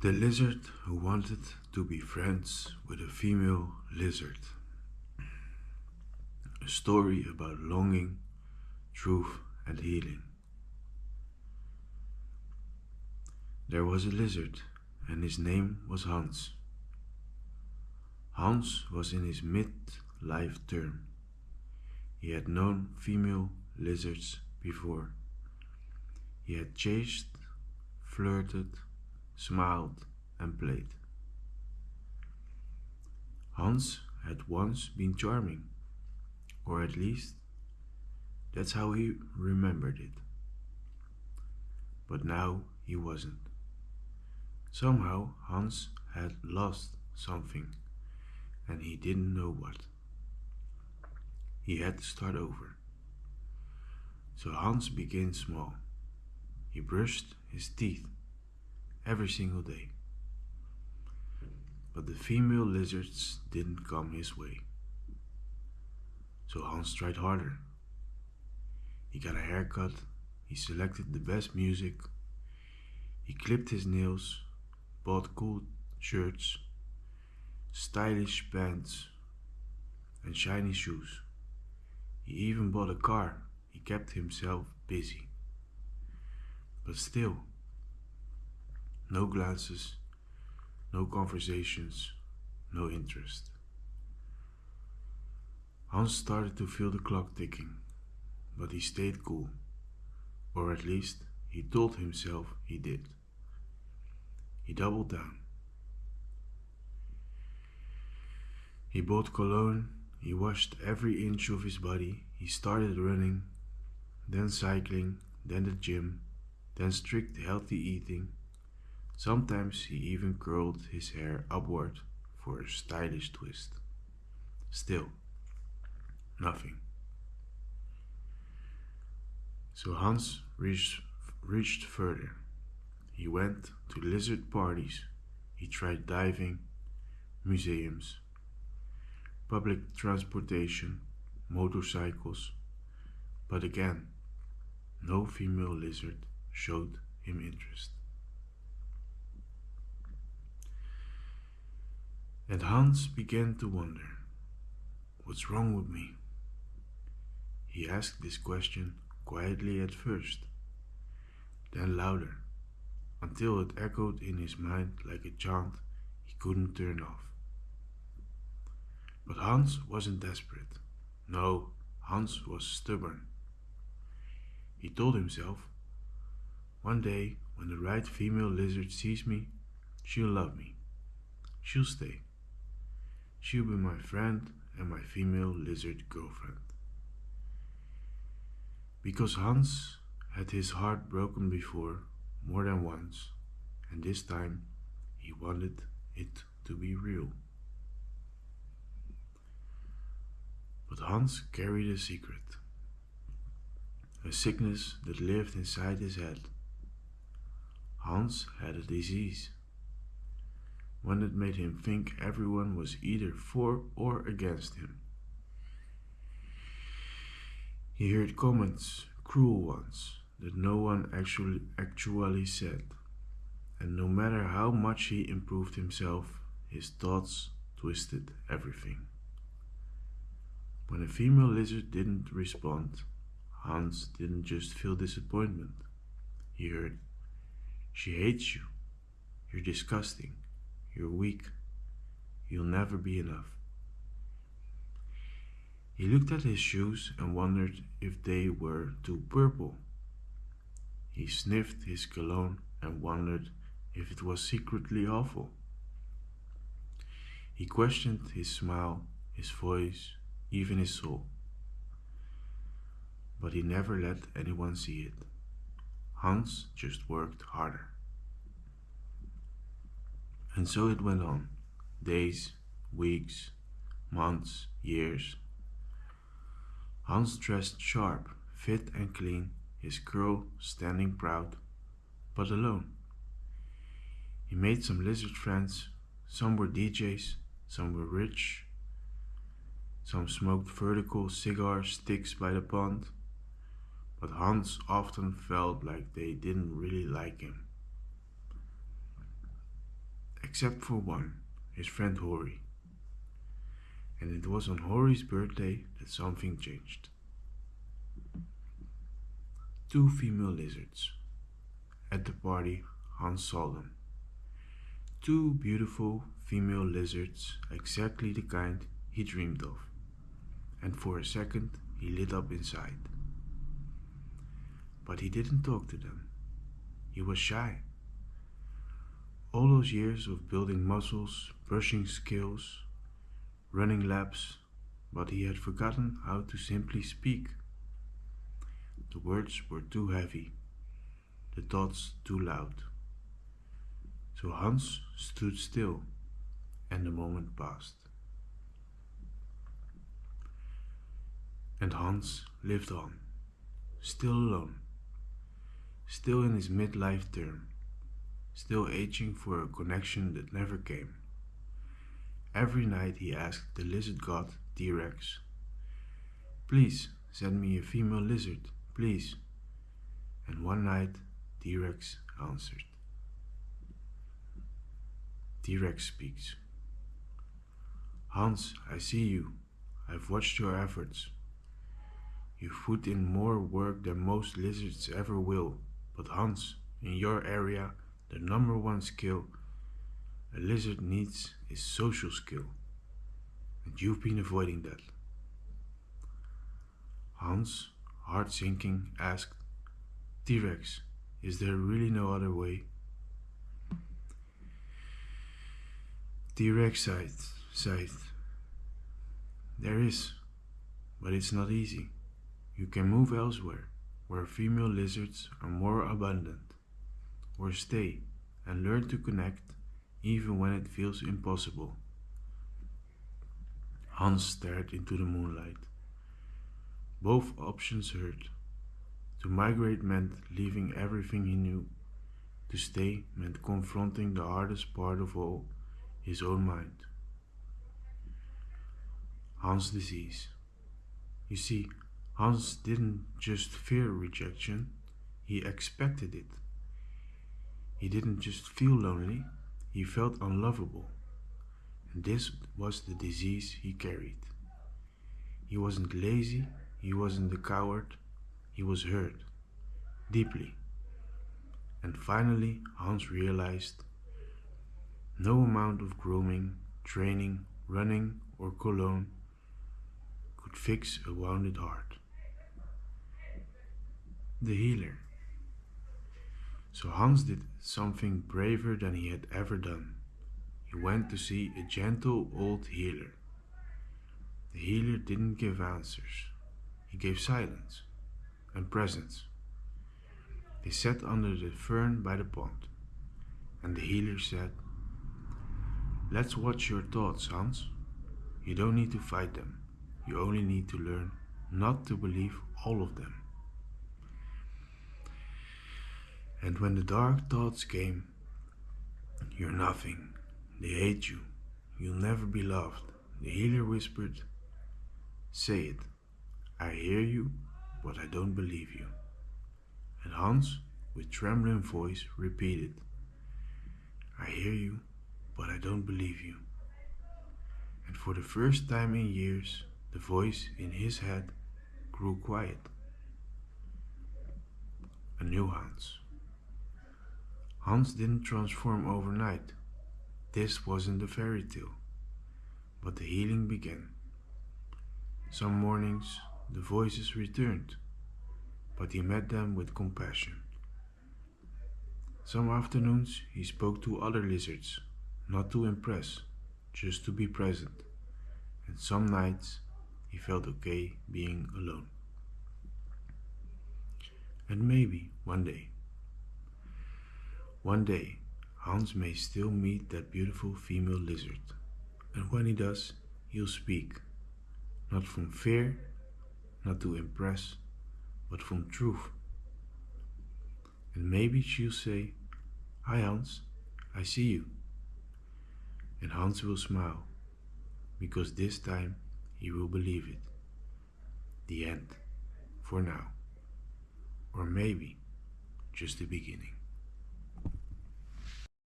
The lizard who wanted to be friends with a female lizard. A story about longing, truth, and healing. There was a lizard, and his name was Hans. Hans was in his mid-life term. He had known female lizards before. He had chased, flirted, smiled, and played. Hans had once been charming, or at least that's how he remembered it. But now he wasn't. Somehow Hans had lost something, and he didn't know what. He had to start over. So Hans began small. He brushed his teeth every single day. But the female lizards didn't come his way. So Hans tried harder. He got a haircut, he selected the best music, he clipped his nails, bought cool shirts, stylish pants, and shiny shoes. He even bought a car. He kept himself busy. But still, no glances, no conversations, no interest. Hans started to feel the clock ticking, but he stayed cool, or at least he told himself he did. He doubled down. He bought cologne, he washed every inch of his body, he started running, then cycling, then the gym, then strict healthy eating. Sometimes he even curled his hair upward for a stylish twist. Still, nothing. So Hans reached further. He went to lizard parties. He tried diving, museums, public transportation, motorcycles. But again, no female lizard showed him interest. And Hans began to wonder, what's wrong with me? He asked this question quietly at first, then louder, until it echoed in his mind like a chant he couldn't turn off. But Hans wasn't desperate. No, Hans was stubborn. He told himself, one day when the right female lizard sees me, she'll love me. She'll stay. She'll be my friend and my female lizard girlfriend. Because Hans had his heart broken before, more than once, and this time he wanted it to be real. But Hans carried a secret, a sickness that lived inside his head. Hans had a disease, one that made him think everyone was either for or against him. He heard comments, cruel ones, that no one actually said, and no matter how much he improved himself, his thoughts twisted everything. When a female lizard didn't respond, Hans didn't just feel disappointment. He heard, "She hates you. You're disgusting. You're weak. You'll never be enough." He looked at his shoes and wondered if they were too purple. He sniffed his cologne and wondered if it was secretly awful. He questioned his smile, his voice, even his soul. But he never let anyone see it. Hans just worked harder. And so it went on. Days, weeks, months, years. Hans dressed sharp, fit and clean, his girl standing proud, but alone. He made some lizard friends. Some were DJs, some were rich, some smoked vertical cigar sticks by the pond, but Hans often felt like they didn't really like him. except for one, his friend Hori. And it was on Hori's birthday that something changed. Two female lizards. At the party, Hans saw them. Two beautiful female lizards, exactly the kind he dreamed of. And for a second he lit up inside. But he didn't talk to them. He was shy. All those years of building muscles, brushing skills, running laps, but he had forgotten how to simply speak. The words were too heavy, the thoughts too loud. So Hans stood still, and the moment passed. And Hans lived on, still alone, still in his midlife term, still aching for a connection that never came. Every night he asked the lizard god T-Rex, "Please send me a female lizard, please." And one night T-Rex answered. T-Rex speaks. "Hans, I see you. I've watched your efforts. You've put in more work than most lizards ever will, but Hans, in your area, the number one skill a lizard needs is social skill, and you've been avoiding that." Hans, heart sinking, asked, "T-Rex, is there really no other way?" T-Rex sighed. "There is, but it's not easy. You can move elsewhere, where female lizards are more abundant, or stay and learn to connect even when it feels impossible." Hans stared into the moonlight. Both options hurt. To migrate meant leaving everything he knew. To stay meant confronting the hardest part of all, his own mind. Hans' disease. You see, Hans didn't just fear rejection, he expected it. He didn't just feel lonely, he felt unlovable. And this was the disease he carried. He wasn't lazy, he wasn't a coward, he was hurt, deeply. And finally Hans realized no amount of grooming, training, running, or cologne could fix a wounded heart. The healer. So Hans did something braver than he had ever done. He went to see a gentle old healer. The healer didn't give answers. He gave silence and presence. They sat under the fern by the pond, and the healer said, "Let's watch your thoughts, Hans. You don't need to fight them. You only need to learn not to believe all of them." And when the dark thoughts came, "You're nothing. They hate you. You'll never be loved," the healer whispered, "Say it. I hear you, but I don't believe you." And Hans, with trembling voice, repeated, "I hear you, but I don't believe you." And for the first time in years, the voice in his head grew quiet. A new Hans. Hans didn't transform overnight. This wasn't a fairy tale. But the healing began. Some mornings the voices returned, but he met them with compassion. Some afternoons he spoke to other lizards, not to impress, just to be present. And some nights he felt okay being alone. And maybe one day, Hans may still meet that beautiful female lizard. And when he does, he'll speak, not from fear, not to impress, but from truth. And maybe she'll say, "Hi Hans, I see you." And Hans will smile, because this time he will believe it. The end, for now. Or maybe just the beginning.